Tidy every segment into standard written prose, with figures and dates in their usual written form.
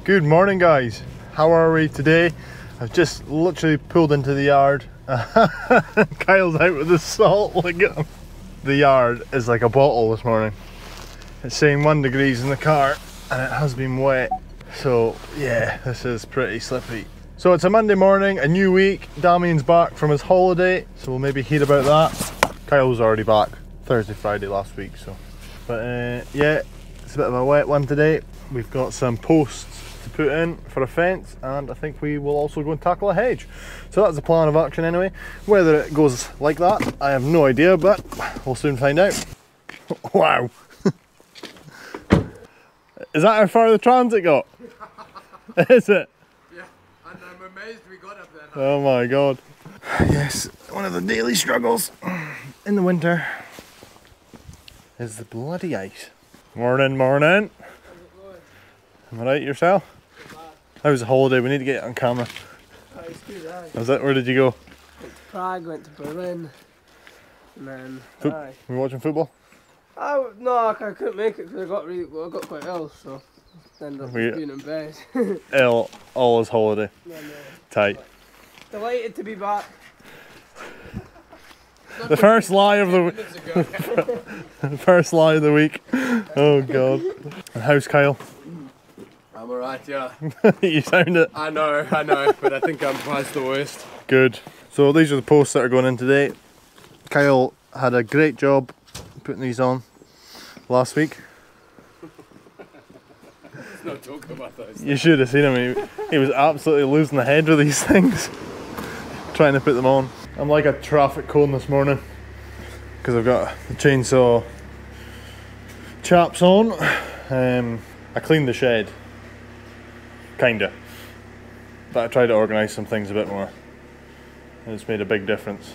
Good morning guys, how are we today? I've just literally pulled into the yard. Kyle's out with the salt, look at him. The yard is like a bottle this morning. It's saying 1 degree in the car and it has been wet. So yeah, this is pretty slippy. So it's a Monday morning, a new week. Damien's back from his holiday, so we'll maybe hear about that. Kyle's already back Thursday, Friday last week, so. But yeah, it's a bit of a wet one today. We've got some posts to put in for a fence, and I think we will also go and tackle a hedge. So that's the plan of action anyway. Whether it goes like that, I have no idea, but we'll soon find out. Wow. Is that how far the transit got? Is it? Yeah, and I'm amazed we got up there. Oh my god. Yes, one of the daily struggles in the winter is the bloody ice. Morning, morning. Am I right yourself? How was the holiday? We need to get it on camera. Oh, it's good, aye. Was it? Where did you go? Went to Prague, went to Berlin, and then Were you watching football? No, I couldn't make it because I got quite ill, so I ended up being in bed. Ill all his holiday. No. Tight. Delighted to be back. The first lie of the the first lie of the week. Oh god. And how's Kyle? I'm alright, yeah. You sound it. I know, but I think I'm past the worst. Good. So these are the posts that are going in today. Kyle had a great job putting these on last week. Let's not talk about those. You should have seen him. He was absolutely losing the head with these things, trying to put them on. I'm like a traffic cone this morning because I've got the chainsaw chaps on. I cleaned the shed, kinda, but I tried to organise some things a bit more, and it's made a big difference.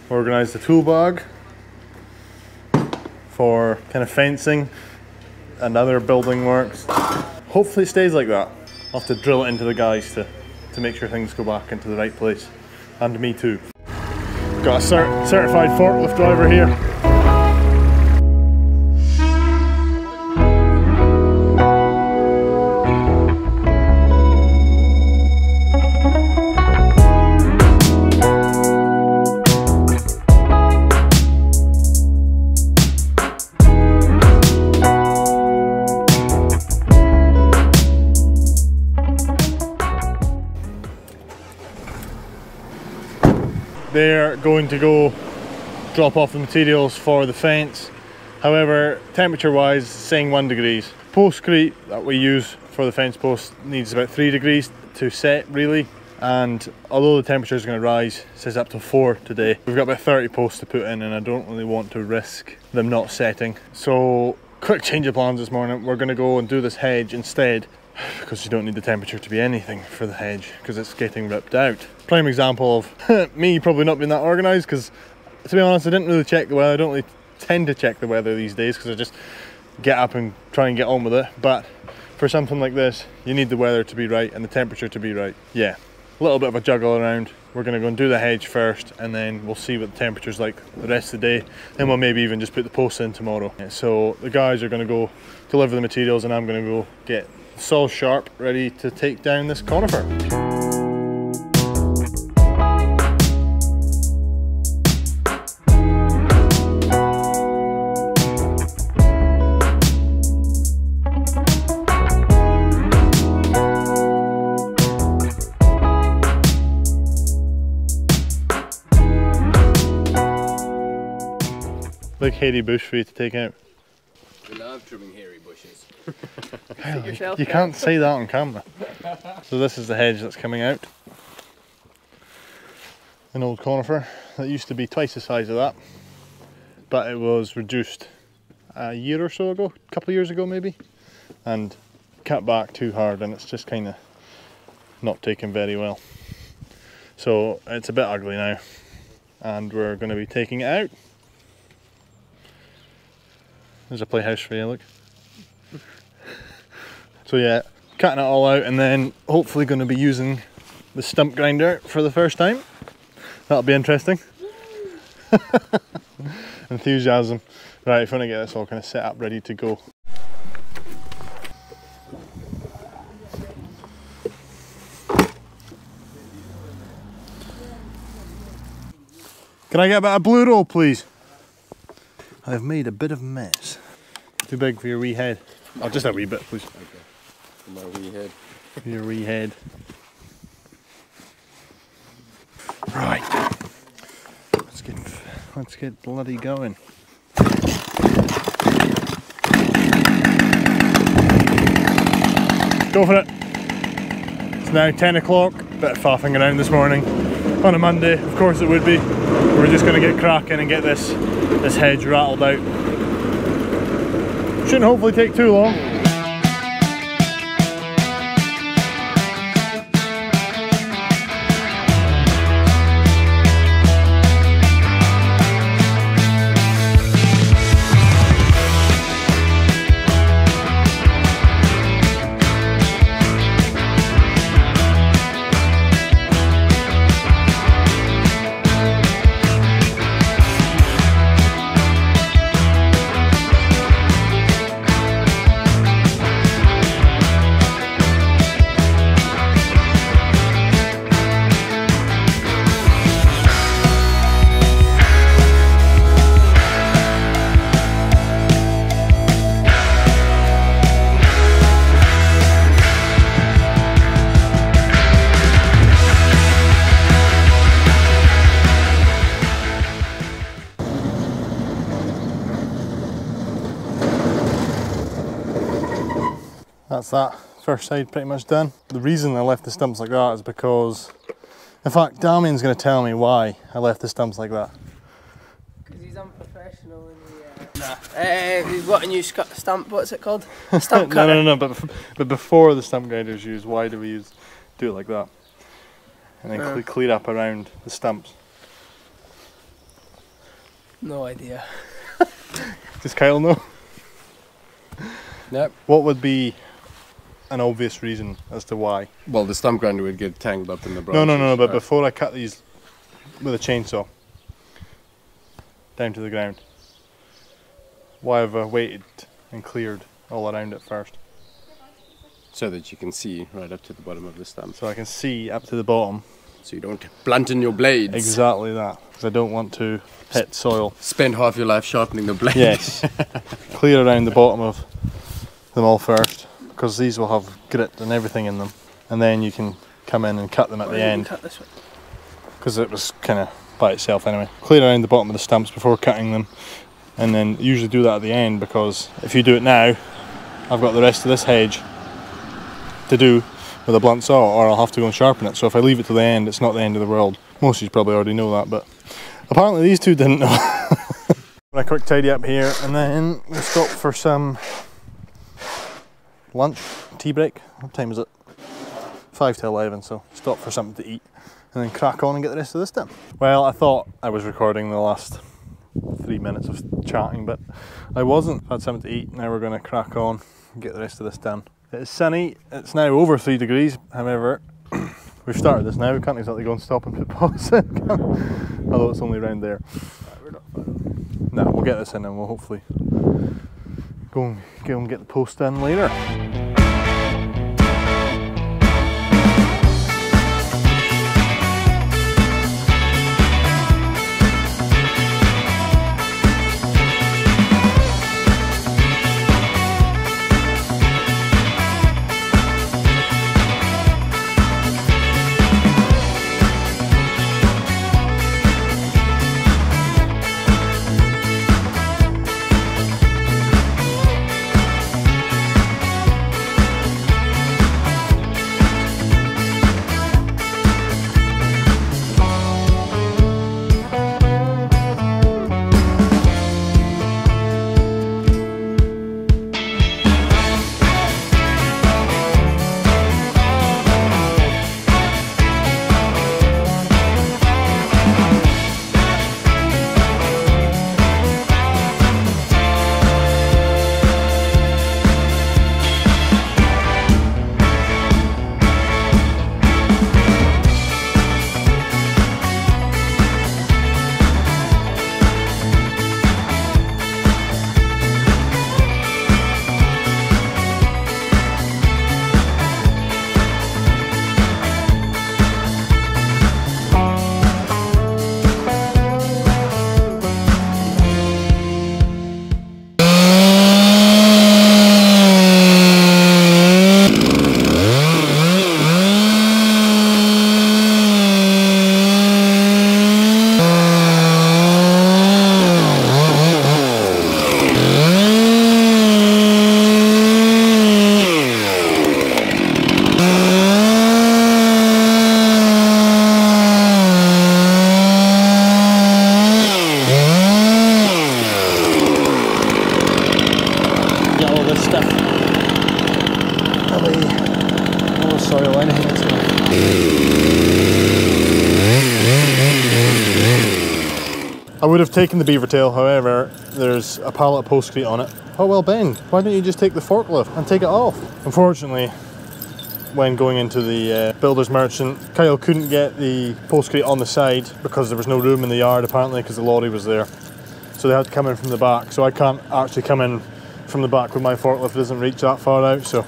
Organised the tool bag for kind of fencing and other building works. Hopefully it stays like that. I'll have to drill it into the guys to make sure things go back into the right place. And me too. Got a certified forklift driver here. They're going to go drop off the materials for the fence. However, temperature wise, saying 1 degree. Postcrete that we use for the fence post needs about 3 degrees to set really. And although the temperature is going to rise, it says up to 4 today. We've got about 30 posts to put in and I don't really want to risk them not setting. So quick change of plans this morning. We're going to go and do this hedge instead, because you don't need the temperature to be anything for the hedge because it's getting ripped out. Prime example of me probably not being that organised, because to be honest I didn't really check the weather. I don't really tend to check the weather these days because I just get up and try and get on with it. But for something like this you need the weather to be right and the temperature to be right. Yeah, a little bit of a juggle around. We're going to go and do the hedge first and then we'll see what the temperature's like the rest of the day. Then we'll maybe even just put the posts in tomorrow. So the guys are going to go deliver the materials and I'm going to go get saw sharp ready to take down this conifer. Big hairy bush for you to take out. We love trimming hairy bushes. You can't say that on camera. So this is the hedge that's coming out. An old conifer that used to be twice the size of that, but it was reduced a year or so ago, a couple of years ago maybe, and cut back too hard and it's just kind of not taken very well. So it's a bit ugly now and we're going to be taking it out. There's a playhouse for you, look. So yeah, cutting it all out and then hopefully going to be using the stump grinder for the first time. That'll be interesting. Enthusiasm. Right, if I want to get this all kind of set up, ready to go. Can I get a bit of blue roll, please? I've made a bit of a mess. Too big for your wee head. Oh, just a wee bit, please. Okay. For my wee head. For your wee head. Right. Let's get bloody going. Go for it. It's now 10 o'clock. Bit of faffing around this morning. On a Monday, of course it would be. We're just going to get cracking and get this hedge rattled out. Shouldn't hopefully take too long. That's that first side pretty much done. The reason I left the stumps like that is because, in fact, Damien's going to tell me why I left the stumps like that. Because he's unprofessional in the... We've got a new stump, what's it called? Stump cutter. No, but before the stump grinders used, why do we do it like that? And then clear up around the stumps. No idea. Does Kyle know? Yep. What would be an obvious reason as to why? Well, the stump grinder would get tangled up in the branches. No, but before I cut these with a chainsaw down to the ground, why have I waited and cleared all around it first? So that you can see right up to the bottom of the stump. So I can see up to the bottom. So you don't blunten your blades. Exactly that, because I don't want to hit soil. Spend half your life sharpening the blades. Yes. Clear around the bottom of them all first, because these will have grit and everything in them, and then you can come in and cut them at the end, Cut this one. because it was kind of by itself anyway. Clear around the bottom of the stumps before cutting them, and then usually do that at the end, because if you do it now, I've got the rest of this hedge to do with a blunt saw, or I'll have to go and sharpen it. So if I leave it to the end, it's not the end of the world. Most of you probably already know that, but apparently these two didn't know. A quick tidy up here, and then we'll stop for some lunch, tea break. What time is it? 5 to 11, so stop for something to eat and then crack on and get the rest of this done. Well, I thought I was recording the last 3 minutes of chatting, but I wasn't. Had something to eat. Now we're going to crack on and get the rest of this done. It's sunny. It's now over 3 degrees. However, we've started this now. We can't exactly go and stop and put pause in, although it's only around there. We're not far. No, we'll get this in and we'll hopefully go and get the post done later. soil, anything that's gonna... I would have taken the beaver tail, however, there's a pallet of postcrete on it. Oh well, Ben, why don't you just take the forklift and take it off? Unfortunately, when going into the builder's merchant, Kyle couldn't get the postcrete on the side because there was no room in the yard apparently because the lorry was there. So they had to come in from the back. So I can't actually come in from the back with my forklift, it doesn't reach that far out. So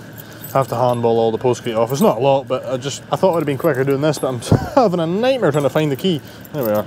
I have to handball all the postcrete off. It's not a lot, but I thought it would have been quicker doing this, but I'm having a nightmare trying to find the key. There we are.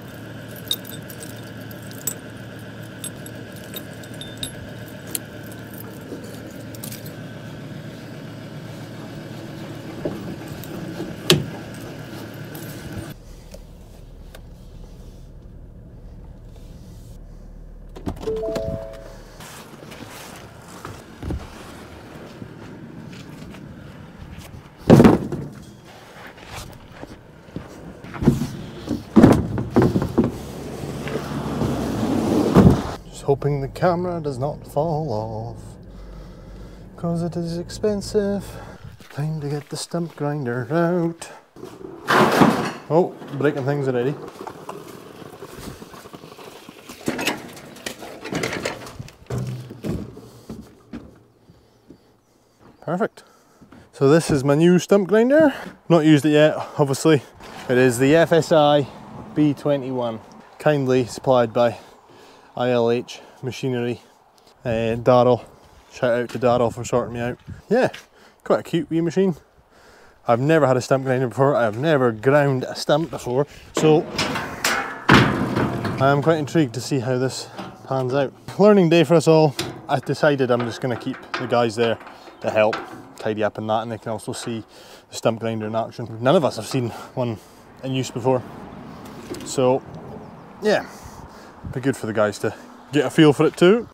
Hoping the camera does not fall off, because it is expensive. Time to get the stump grinder out. Oh, breaking things already. Perfect. So this is my new stump grinder. Not used it yet, obviously. It is the FSI B21, kindly supplied by ILH Machinery. Darryl, shout out to Darryl for sorting me out. Yeah, quite a cute wee machine. I've never had a stump grinder before, I've never ground a stump before, so I'm quite intrigued to see how this pans out. Learning day for us all. I decided I'm just going to keep the guys there to help tidy up and that, and they can also see the stump grinder in action. None of us have seen one in use before, so yeah, be good for the guys to get a feel for it too.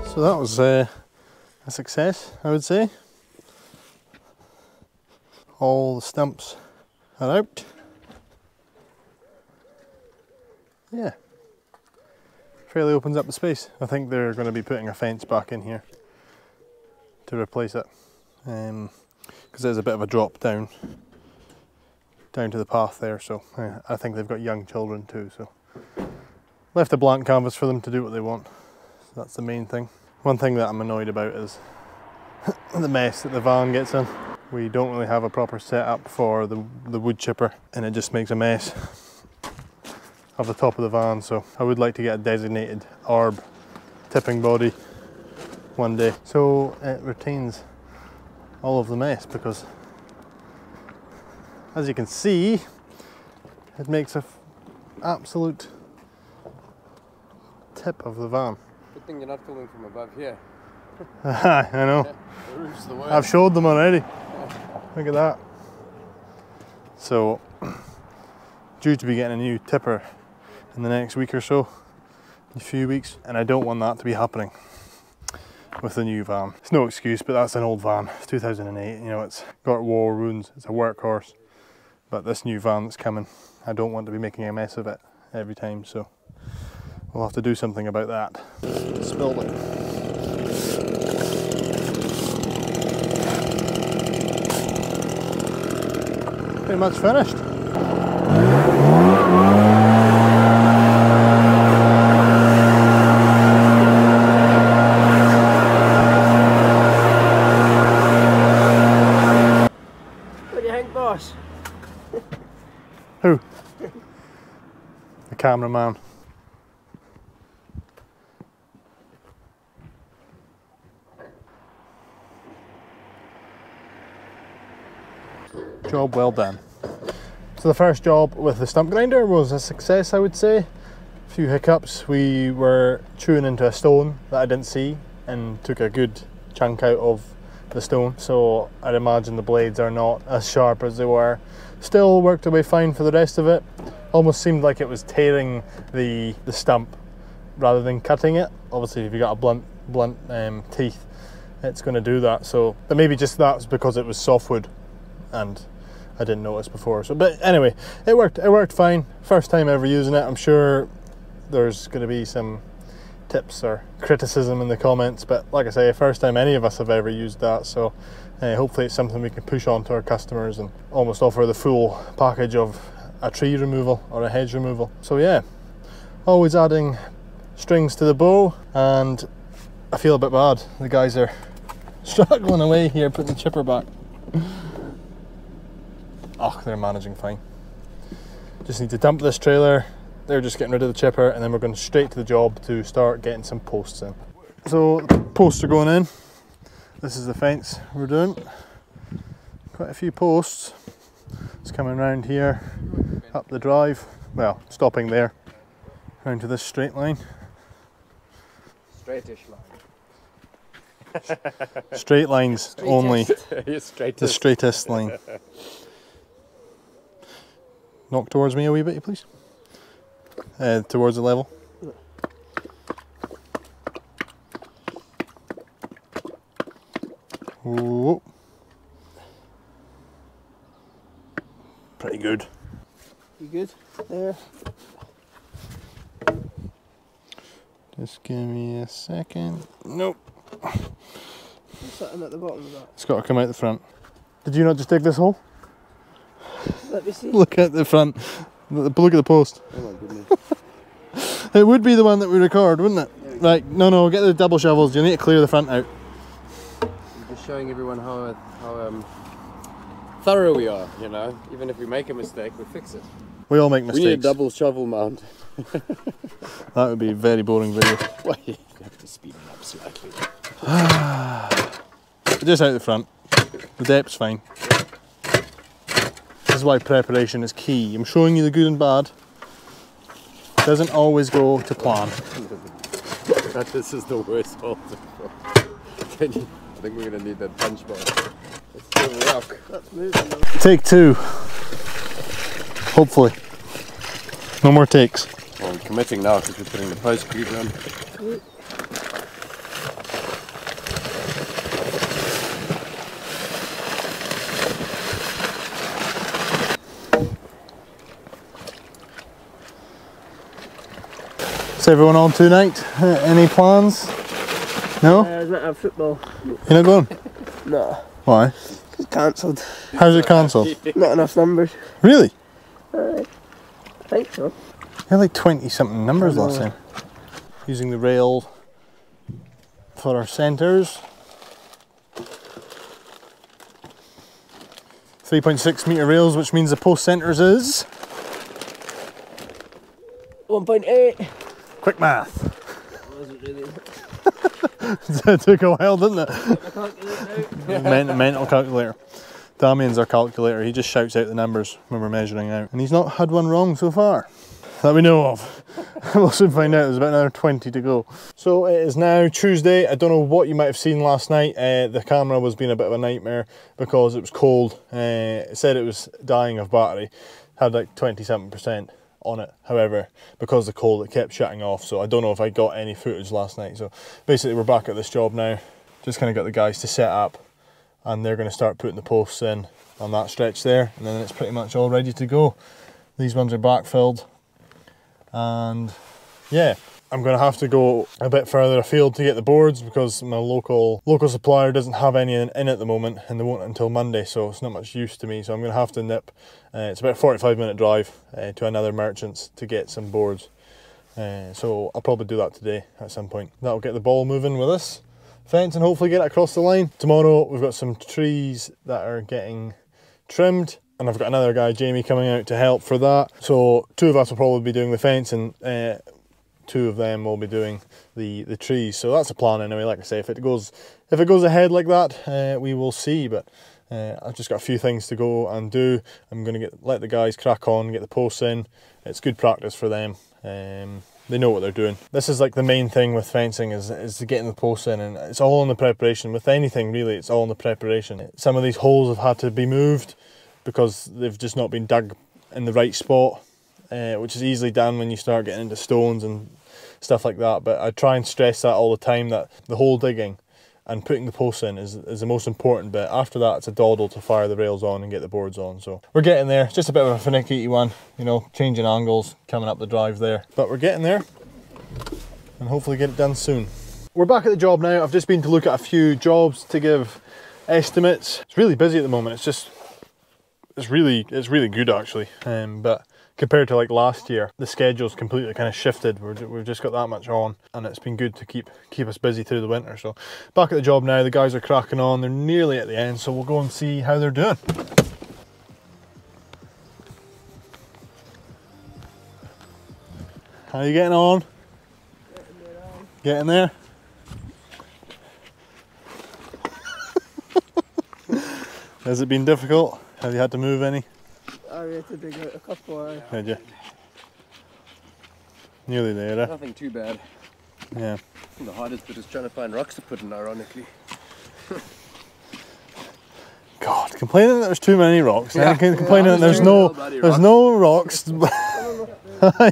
So that was a success, I would say. All the stumps are out. Yeah, fairly opens up the space. I think they're going to be putting a fence back in here to replace it, because there's a bit of a drop down to the path there, so I think they've got young children too, so left a blank canvas for them to do what they want. So that's the main thing. One thing that I'm annoyed about is the mess that the van gets in. We don't really have a proper setup for the wood chipper, and it just makes a mess of the top of the van, so I would like to get a designated ARB tipping body one day, so it retains all of the mess, because as you can see, it makes an absolute tip of the van. Good thing you're not filming from above here. I know. Yeah, the roof's the worst. I've showed them already. Look at that. So, due to be getting a new tipper in the next week or so, a few weeks, and I don't want that to be happening with the new van. It's no excuse, but that's an old van, it's 2008, you know, it's got war wounds, it's a workhorse. But this new van that's coming, I don't want to be making a mess of it every time, so we'll have to do something about that. Spilled it. Pretty much finished. What do you think, boss? Who? The cameraman. Job well done. So the first job with the stump grinder was a success, I would say. A few hiccups. We were chewing into a stone that I didn't see and took a good chunk out of the stone, so I'd imagine the blades are not as sharp as they were. Still worked away fine for the rest of it. Almost seemed like it was tearing the stump rather than cutting it. Obviously if you got a blunt teeth, it's going to do that. So, but maybe just that's because it was softwood and I didn't notice before. So, but anyway, it worked fine. First time ever using it. I'm sure there's going to be some tips or criticism in the comments, but like I say, first time any of us have ever used that, so hopefully it's something we can push on to our customers and almost offer the full package of a tree removal or a hedge removal. So yeah, always adding strings to the bow, and I feel a bit bad. The guys are struggling away here putting the chipper back. Oh, they're managing fine. Just need to dump this trailer. They're just getting rid of the chipper, and then we're going straight to the job to start getting some posts in. So the posts are going in. This is the fence we're doing. Quite a few posts. It's coming round here, up the drive. Well, stopping there, round to this straight line. Straightish line. Straight lines only. The straightest line. Knock towards me a wee bit, please. Towards the level. Whoa. Pretty good. You good? There. Just give me a second. Nope. What's that in at the bottom of that? It's got to come out the front. Did you not just dig this hole? Let me see. Look at the front. Look at the post. Oh my goodness. It would be the one that we record, wouldn't it? Right, no, get the double shovels. You need to clear the front out. I'm just showing everyone how thorough we are, you know. Even if we make a mistake, we fix it. We all make mistakes. We need a double shovel mount. That would be a very boring video. Well, you have to speed it up slightly. Just out the front. The depth's fine. This is why preparation is key. I'm showing you the good and bad. Doesn't always go to plan. But this is the worst hole. I think we're going to need that punch bar. Let's do a rock. That's moving though. Take two. Hopefully. No more takes. Well, we're committing now because we're putting the post grid on. What's everyone on tonight? Any plans? No? I might have football. You're not going? No. Why? It's cancelled. How's it cancelled? Not enough numbers. Really? I think so. You had like 20 something numbers last time. Using the rail for our centres. 3.6 metre rails, which means the post centres is 1.8. quick math. Wasn't really. It took a while, didn't it? I calculate now. Mental calculator. Damien's our calculator. He just shouts out the numbers when we're measuring out, and he's not had one wrong so far that we know of. We'll soon find out. There's about another 20 to go. So it is now Tuesday. I don't know what you might have seen last night. The camera was being a bit of a nightmare because it was cold. It said it was dying of battery. Had like 27% on it. However, because of the cold, it kept shutting off. So I don't know if I got any footage last night. So basically we're back at this job now. Just kind of got the guys to set up, and they're going to start putting the posts in on that stretch there, and then it's pretty much all ready to go. These ones are backfilled. And yeah, I'm going to have to go a bit further afield to get the boards because my local supplier doesn't have any in at the moment, and they won't until Monday, so it's not much use to me. So I'm going to have to nip. It's about a 45-minute drive to another merchant's to get some boards. So I'll probably do that today at some point. That'll get the ball moving with this fence and hopefully get it across the line. Tomorrow we've got some trees that are getting trimmed, and I've got another guy, Jamie, coming out to help for that. So 2 of us will probably be doing the fence, and 2 of them will be doing the trees. So that's a plan anyway. Like I say, if it goes ahead like that, we will see. But I've just got a few things to go and do. I'm going to let the guys crack on, get the posts in. It's good practice for them. They know what they're doing. This is like the main thing with fencing is getting the posts in, and it's all in the preparation. With anything really, it's all in the preparation. Some of these holes have had to be moved because they've just not been dug in the right spot, which is easily done when you start getting into stones and stuff like that. But I try and stress that all the time, that the hole digging and putting the posts in is the most important bit. After that, it's a dawdle to fire the rails on and get the boards on. So we're getting there. It's just a bit of a finicky one, you know, changing angles, coming up the drive there. But we're getting there, and hopefully get it done soon. We're back at the job now. I've just been to look at a few jobs to give estimates. It's really busy at the moment. It's really good actually. But compared to like last year, the schedule's completely kind of shifted. We've just got that much on, and it's been good to keep us busy through the winter. So back at the job now, the guys are cracking on. They're nearly at the end, so we'll go and see how they're doing. How are you getting on? Getting there? Has it been difficult? Have you had to move any? I had to dig out a couple. Did you? Nearly there, eh? Nothing too bad. Yeah. The hardest bit is trying to find rocks to put in, ironically. God, complaining that there's too many rocks. Yeah. Complaining that there's no rocks.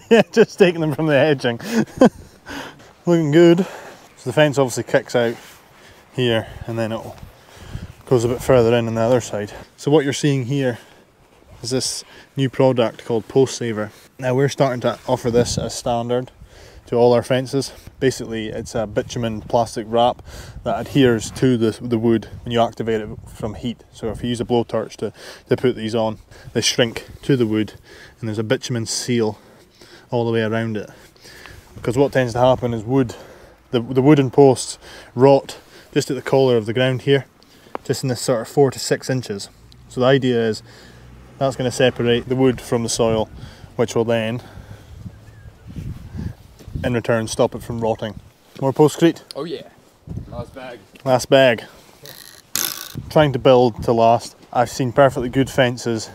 Yeah, just taking them from the hedging. Looking good. So the fence obviously kicks out here, and then it goes a bit further in on the other side. So what you're seeing here is this new product called Post Saver. Now we're starting to offer this as standard to all our fences. Basically it's a bitumen plastic wrap that adheres to the wood when you activate it from heat. So if you use a blowtorch to put these on, they shrink to the wood, and there's a bitumen seal all the way around it. Because what tends to happen is the wooden posts rot just at the collar of the ground here, just in this sort of 4 to 6 inches. So the idea is that's going to separate the wood from the soil, which will then in return stop it from rotting. More postcrete? Oh yeah. Last bag. Last bag. Trying to build to last. I've seen perfectly good fences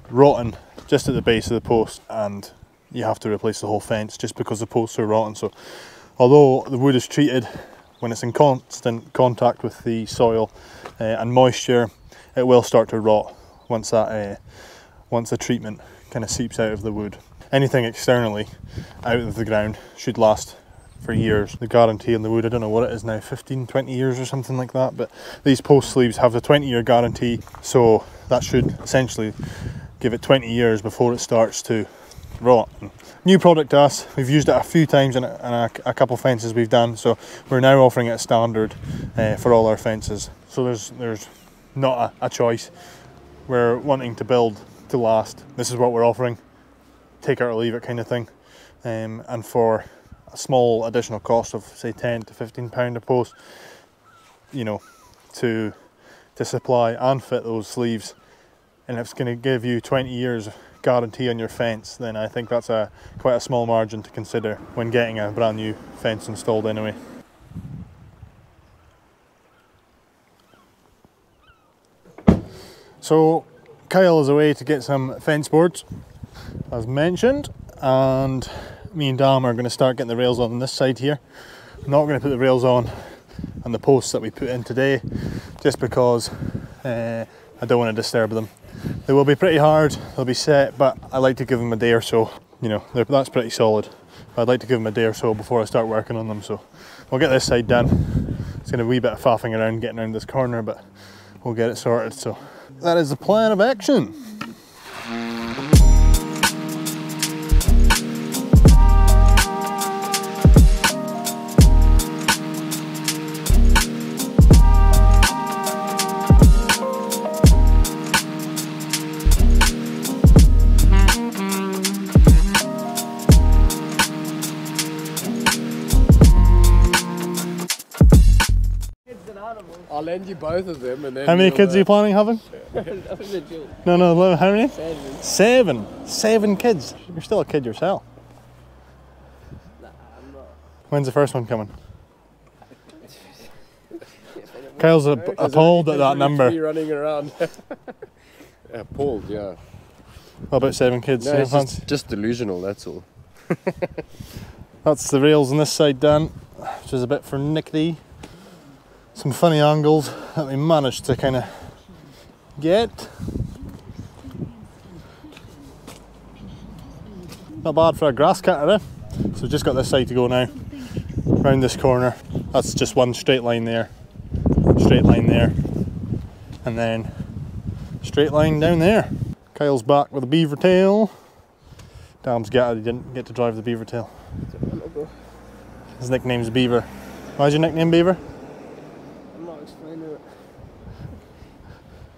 rotten just at the base of the post, and you have to replace the whole fence just because the posts are rotten. So although the wood is treated, when it's in constant contact with the soil and moisture, it will start to rot once the treatment kind of seeps out of the wood. Anything externally out of the ground should last for years. The guarantee on the wood, I don't know what it is now, 15-20 years or something like that, but these post sleeves have the 20-year guarantee, so that should essentially give it 20 years before it starts to rotten. New product to us. We've used it a few times in a couple fences we've done, so we're now offering it standard for all our fences. So there's not a choice. We're wanting to build to last. This is what we're offering. Take it or leave it kind of thing. And for a small additional cost of say £10 to £15 a post, you know, to supply and fit those sleeves, and if it's going to give you 20 years guarantee on your fence, then I think that's quite a small margin to consider when getting a brand new fence installed anyway. So Kyle is away to get some fence boards, as mentioned, and me and Dam are going to start getting the rails on this side here. I'm not going to put the rails on the posts that we put in today, just because I don't want to disturb them. They will be pretty hard, they'll be set, but I like to give them a day or so. You know, that's pretty solid. But I'd like to give them a day or so before I start working on them, so we'll get this side done. It's going to be a wee bit of faffing around getting around this corner, but we'll get it sorted. So that is the plan of action. I'll lend you both of them, and then. How many kids are you planning having? That was a joke. No, how many? 7. Seven kids. You're still a kid yourself. Nah, I'm not. When's the first one coming? Kyle's appalled at that number. Running around. Appalled, yeah. What about 7 kids? No, it's just delusional, that's all. That's the rails on this side done, which is a bit finicky. Some funny angles that we managed to kind of get. Not bad for a grass cutter, eh? So we've just got this side to go now. Round this corner. That's just one straight line there. Straight line there. And then straight line down there. Kyle's back with a beaver tail. Dam's gutted he didn't get to drive the beaver tail. His nickname's Beaver. Why's your nickname Beaver? I'm not explaining it.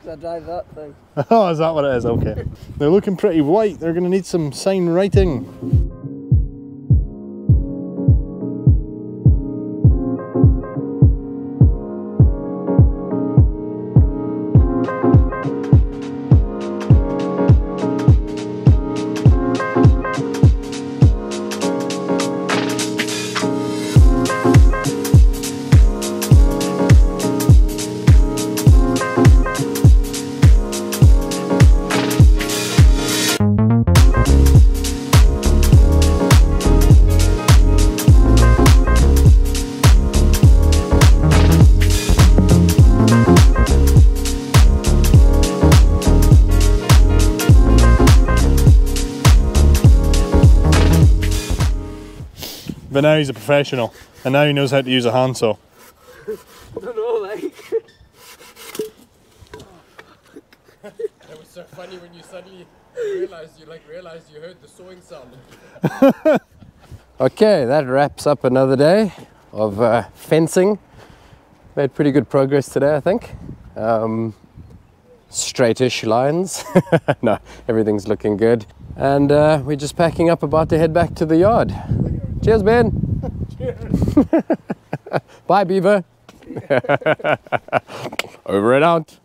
Because I drive that thing. Oh, is that what it is? Okay. They're looking pretty white. They're going to need some sign writing. But now he's a professional, and now he knows how to use a handsaw. I don't know, like. It was so funny when you suddenly realized you heard the sawing sound. Okay, that wraps up another day of fencing. Made pretty good progress today, I think. Straightish lines. No, everything's looking good. And we're just packing up, about to head back to the yard. Cheers, Ben. Cheers. Bye, Beaver. Over and out.